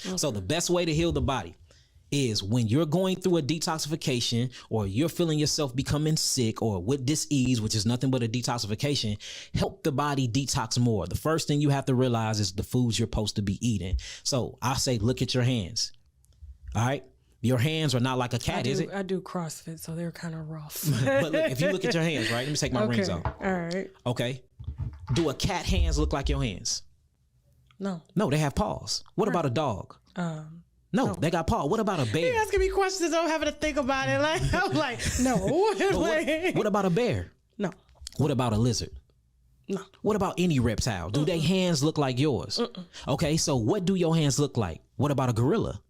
Okay. So the best way to heal the body is when you're going through a detoxification or you're feeling yourself becoming sick or with dis-ease, which is nothing but a detoxification, help the body detox more. The first thing you have to realize is the foods you're supposed to be eating. So I say, look at your hands. All right. Your hands are not like a cat, is it? I do CrossFit, so they're kind of rough. But look, if you look at your hands, right? Let me take my rings off. All right. Okay. Do a cat hands look like your hands? No. No, they have paws. What about a dog? No, they got paws. What about a bear? You're asking me questions. I'm having to think about it. Like I'm like, no. What about a bear? No. What about a lizard? No. What about any reptile? Do their hands look like yours? Okay, so what do your hands look like? What about a gorilla?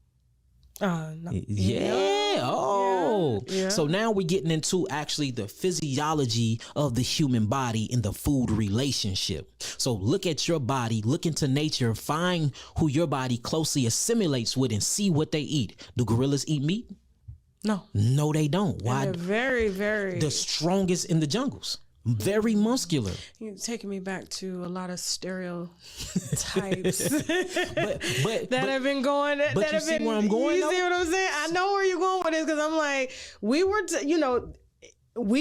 No. Yeah. Oh. Yeah. So now we're getting into actually the physiology of the human body in the food relationship. So look at your body, look into nature, find who your body closely assimilates with and see what they eat. Do gorillas eat meat? No. No, they don't. Why? They're very, very The strongest in the jungles. Very muscular. You're taking me back to a lot of stereotypes but that have been going. But that you have see been, where I'm going? You see what I'm saying? I know where you're going with this because I'm like, we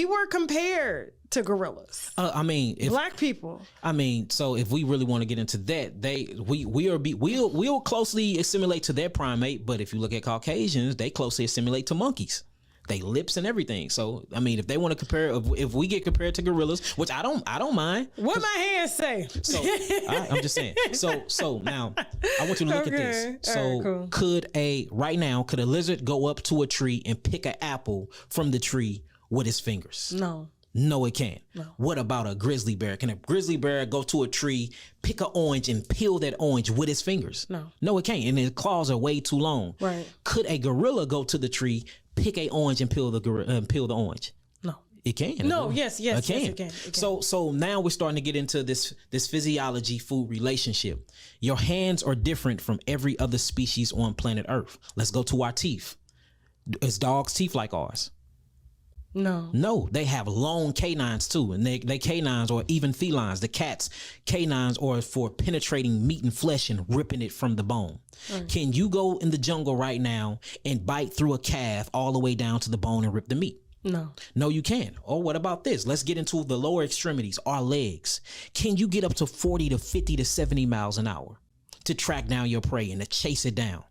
were compared to gorillas. I mean, Black people. I mean, so if we really want to get into that, we'll closely assimilate to their primate. But if you look at Caucasians, they closely assimilate to monkeys. They lips and everything. So I mean, if they want to compare, if we get compared to gorillas, which I don't mind. What my hands say? So I'm just saying. So now I want you to look at this. So right, cool. could a lizard go up to a tree and pick an apple from the tree with his fingers? No. No, it can't. No. What about a grizzly bear? Can a grizzly bear go to a tree, pick an orange, and peel that orange with his fingers? No. No, it can't. And his claws are way too long. Right. Could a gorilla go to the tree, pick a orange, and peel the orange? No. It can. No. Yes. It can. Yes, it can. So now we're starting to get into this physiology food relationship. Your hands are different from every other species on planet Earth. Let's go to our teeth. Is dogs' teeth like ours? No, they have long canines too, and they canines, or even felines, the cats' canines are for penetrating meat and flesh and ripping it from the bone. Right. Can you go in the jungle right now and bite through a calf all the way down to the bone and rip the meat? No, you can't. Or what about this? Let's get into the lower extremities, our legs. Can you get up to 40 to 50 to 70 miles an hour to track down your prey and to chase it down?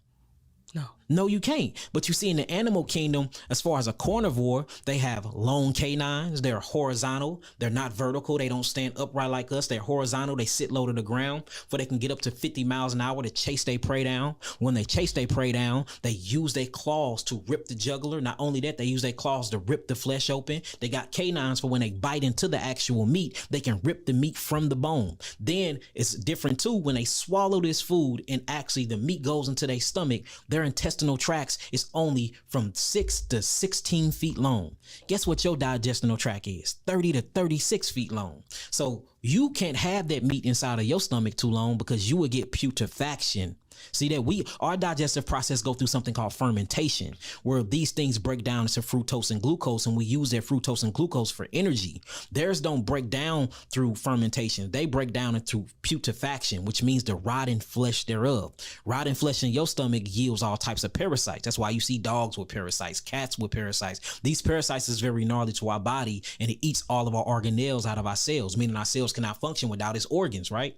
No, you can't. But you see in the animal kingdom, as far as a carnivore, they have long canines. They're horizontal. They're not vertical. They don't stand upright like us. They're horizontal. They sit low to the ground, for they can get up to 50 miles an hour to chase their prey down. When they chase their prey down, they use their claws to rip the jugular. Not only that, they use their claws to rip the flesh open. They got canines for when they bite into the actual meat, they can rip the meat from the bone. Then it's different too when they swallow this food and actually the meat goes into their stomach. Their intestines tracts is only from 6 to 16 feet long. Guess what your digestional tract is? 30 to 36 feet long. So you can't have that meat inside of your stomach too long because you will get putrefaction. See that our digestive process go through something called fermentation, where these things break down into fructose and glucose, and we use that fructose and glucose for energy. Theirs don't break down through fermentation. They break down into putrefaction, which means the rotting flesh thereof. Rotting flesh in your stomach yields all types of parasites. That's why you see dogs with parasites, cats with parasites. These parasites is very gnarly to our body, and it eats all of our organelles out of our cells, meaning our cells cannot function without its organs, right?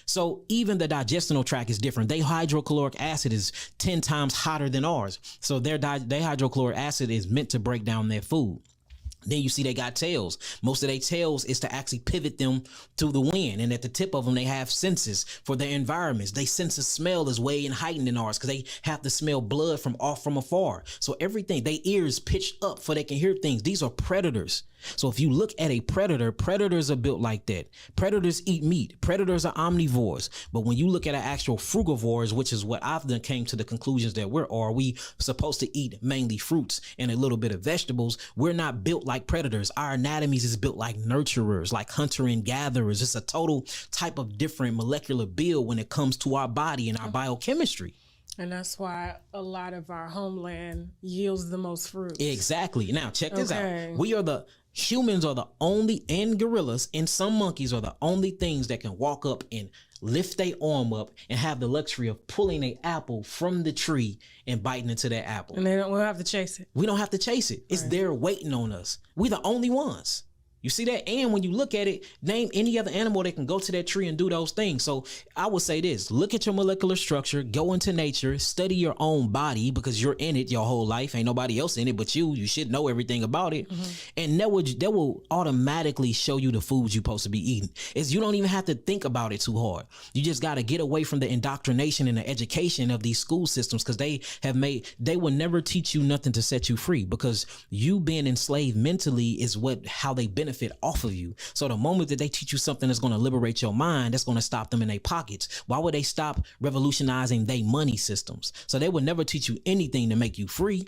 So even the digestional tract is different. Their hydrochloric acid is 10 times hotter than ours. So their hydrochloric acid is meant to break down their food. Then you see they got tails. Most of their tails is to actually pivot them to the wind. And at the tip of them, they have senses for their environments. They sense of smell is way heightened in ours because they have to smell blood from afar. So everything, their ears pitched up so they can hear things. These are predators. So if you look at a predator, predators are built like that. Predators eat meat. Predators are omnivores. But when you look at an actual frugivores, which is what I've done came to the conclusions that we supposed to eat mainly fruits and a little bit of vegetables. We're not built like predators. Our anatomies is built like nurturers, like hunter and gatherers. It's a total type of different molecular build when it comes to our body and our biochemistry. And that's why a lot of our homeland yields the most fruit. Exactly. Now check this out. We are Humans are the only, and gorillas and some monkeys are the only things that can walk up and lift their arm up and have the luxury of pulling an apple from the tree and biting into that apple. And we'll have to chase it. We don't have to chase it. It's there waiting on us. We the only ones. You see that? And when you look at it, name any other animal that can go to that tree and do those things. So I would say this, look at your molecular structure, go into nature, study your own body because you're in it your whole life. Ain't nobody else in it but you. You should know everything about it. And that will automatically show you the foods you're supposed to be eating. You don't even have to think about it too hard. You just got to get away from the indoctrination and the education of these school systems because they will never teach you nothing to set you free because you being enslaved mentally is how they benefit off of you. So the moment that they teach you something that's going to liberate your mind, that's going to stop them in their pockets. Why would they stop revolutionizing their money systems? So they would never teach you anything to make you free,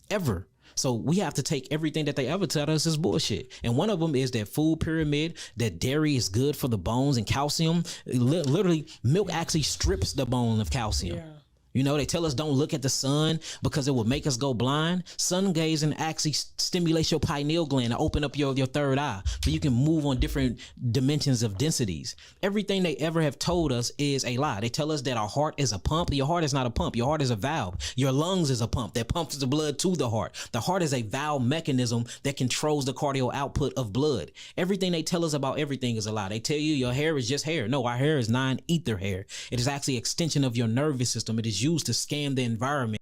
ever. So we have to take everything that they ever tell us is bullshit. And one of them is that food pyramid, that dairy is good for the bones and calcium. Literally, milk actually strips the bone of calcium. Yeah. You know, they tell us don't look at the sun because it will make us go blind. Sun gazing actually stimulates your pineal gland to open up your third eye so you can move on different dimensions of densities. Everything they ever have told us is a lie. They tell us that our heart is a pump. Your heart is not a pump. Your heart is a valve. Your lungs is a pump that pumps the blood to the heart. The heart is a valve mechanism that controls the cardio output of blood. Everything they tell us about everything is a lie. They tell you your hair is just hair. No, our hair is non-ether hair. It is actually an extension of your nervous system. It is used to scan the environment.